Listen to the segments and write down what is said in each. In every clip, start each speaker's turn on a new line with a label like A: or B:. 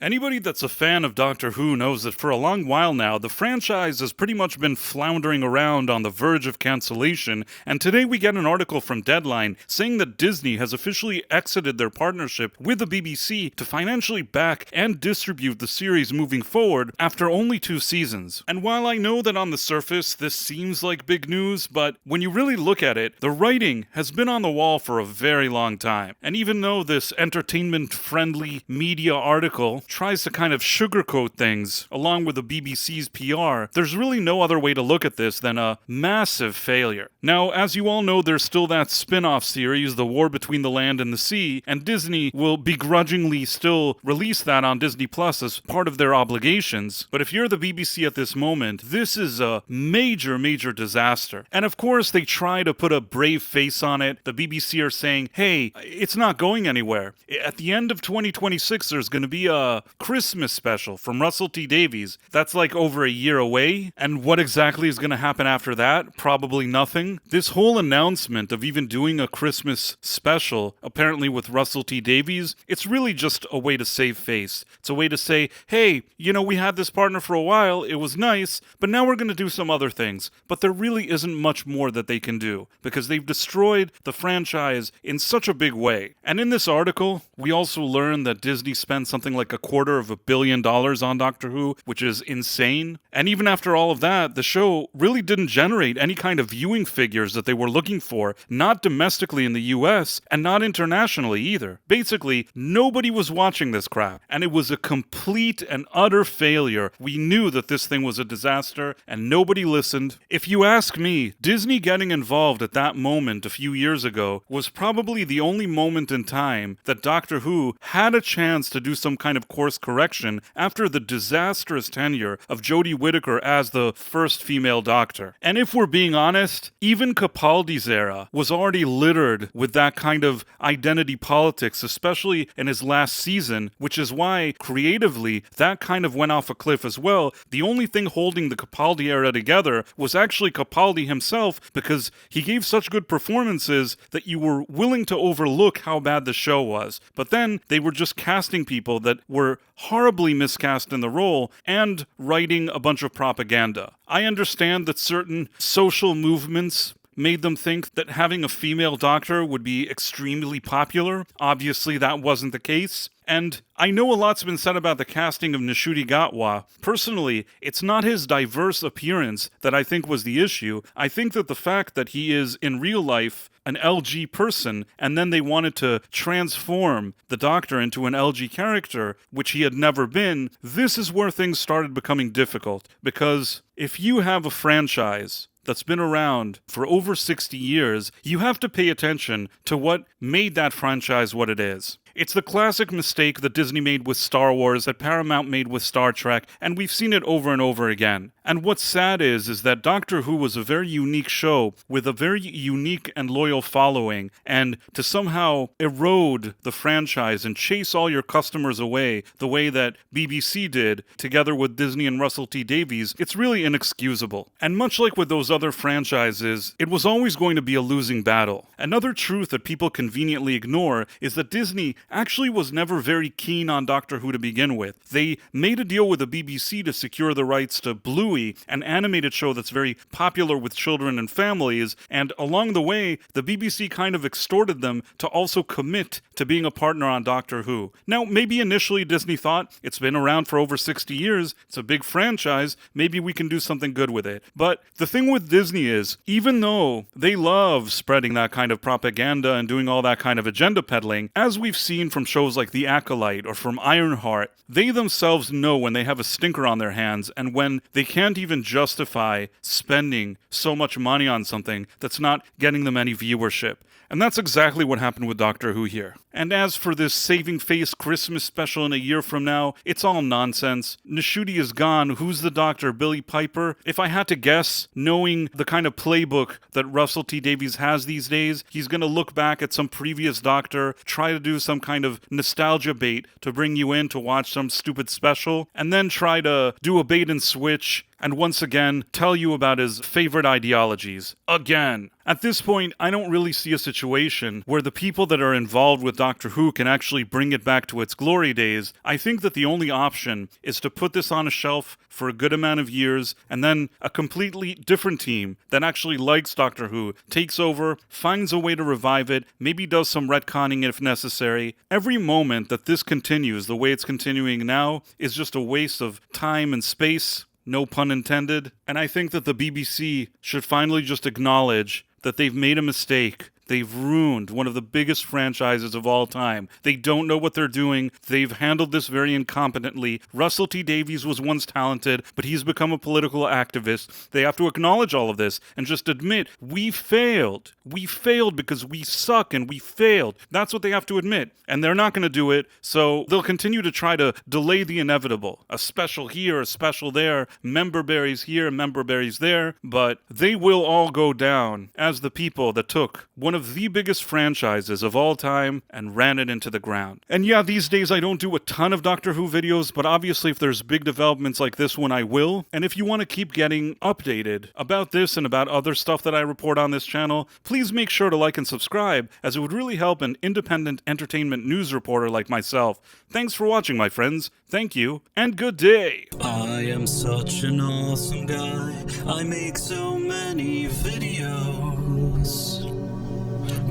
A: Anybody that's a fan of Doctor Who knows that for a long while now, the franchise has pretty much been floundering around on the verge of cancellation, and today we get an article from Deadline saying that Disney has officially exited their partnership with the BBC to financially back and distribute the series moving forward after only 2 seasons. And while I know that on the surface this seems like big news, but when you really look at it, the writing has been on the wall for a very long time. And even though this entertainment-friendly media article tries to kind of sugarcoat things along with the BBC's PR, there's really no other way to look at this than a massive failure. Now, as you all know, there's still that spin-off series, The War Between the Land and the Sea, and Disney will begrudgingly still release that on Disney Plus as part of their obligations. But if you're the BBC at this moment, this is a major disaster. And of course, they try to put a brave face on it. The BBC are saying, hey, it's not going anywhere. At the end of 2026, there's going to be a Christmas special from Russell T Davies. That's like over a year away. And what exactly is going to happen after that? Probably nothing. This whole announcement of even doing a Christmas special, apparently with Russell T Davies, it's really just a way to save face. It's a way to say, hey, we had this partner for a while, it was nice, but now we're going to do some other things. But there really isn't much more that they can do, because they've destroyed the franchise in such a big way. And in this article, we also learn that Disney spent something like $250 million on Doctor Who, which is insane. And even after all of that, the show really didn't generate any kind of viewing figures that they were looking for, not domestically in the US, and not internationally either. Basically, nobody was watching this crap, and it was a complete and utter failure. We knew that this thing was a disaster, and nobody listened. If you ask me, Disney getting involved at that moment a few years ago was probably the only moment in time that Doctor Who had a chance to do some kind of course correction after the disastrous tenure of Jodie Whittaker as the first female Doctor. And if we're being honest, even Capaldi's era was already littered with that kind of identity politics, especially in his last season, which is why, creatively, that kind of went off a cliff as well. The only thing holding the Capaldi era together was actually Capaldi himself, because he gave such good performances that you were willing to overlook how bad the show was. But then they were just casting people that were horribly miscast in the role and writing a bunch of propaganda. I understand that certain social movements made them think that having a female doctor would be extremely popular. Obviously, that wasn't the case. And I know a lot's been said about the casting of Nishuti Gatwa. Personally, it's not his diverse appearance that I think was the issue. I think that the fact that he is, in real life, an LG person, and then they wanted to transform the Doctor into an LG character, which he had never been, this is where things started becoming difficult. Because if you have a franchise that's been around for over 60 years, you have to pay attention to what made that franchise what it is. It's the classic mistake that Disney made with Star Wars, that Paramount made with Star Trek, and we've seen it over and over again. And what's sad is that Doctor Who was a very unique show with a very unique and loyal following, and to somehow erode the franchise and chase all your customers away the way that BBC did, together with Disney and Russell T Davies, it's really inexcusable. And much like with those other franchises, it was always going to be a losing battle. Another truth that people conveniently ignore is that Disney actually was never very keen on Doctor Who to begin with. They made a deal with the BBC to secure the rights to Bluey, an animated show that's very popular with children and families, and along the way, the BBC kind of extorted them to also commit to being a partner on Doctor Who. Now, maybe initially Disney thought, it's been around for over 60 years, it's a big franchise, maybe we can do something good with it. But the thing with Disney is, even though they love spreading that kind of propaganda and doing all that kind of agenda peddling, as we've seen from shows like The Acolyte or from Ironheart, they themselves know when they have a stinker on their hands and when they can't even justify spending so much money on something that's not getting them any viewership. And that's exactly what happened with Doctor Who here. And as for this saving face Christmas special in a year from now, it's all nonsense. Nishuti is gone. Who's the Doctor? Billy Piper? If I had to guess, knowing the kind of playbook that Russell T Davies has these days, he's going to look back at some previous Doctor, try to do some kind of nostalgia bait to bring you in to watch some stupid special, and then try to do a bait and switch, and once again tell you about his favorite ideologies. Again. At this point, I don't really see a situation where the people that are involved with Doctor Who can actually bring it back to its glory days. I think that the only option is to put this on a shelf for a good amount of years, and then a completely different team that actually likes Doctor Who takes over, finds a way to revive it, maybe does some retconning if necessary. Every moment that this continues the way it's continuing now is just a waste of time and space. No pun intended. And I think that the BBC should finally just acknowledge that they've made a mistake. They've ruined one of the biggest franchises of all time. They don't know what they're doing. They've handled this very incompetently. Russell T Davies was once talented, but he's become a political activist. They have to acknowledge all of this and just admit, we failed. We failed because we suck and we failed. That's what they have to admit. And they're not going to do it, so they'll continue to try to delay the inevitable. A special here, a special there, member berries here, member berries there, but they will all go down as the people that took one of the biggest franchises of all time and ran it into the ground. And yeah, these days I don't do a ton of Doctor Who videos, but obviously if there's big developments like this one, I will. And if you want to keep getting updated about this and about other stuff that I report on this channel, please make sure to like and subscribe, as it would really help an independent entertainment news reporter like myself. Thanks for watching, my friends. Thank you, and good day.
B: I am such an awesome guy. I make so many videos.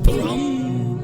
B: Brum.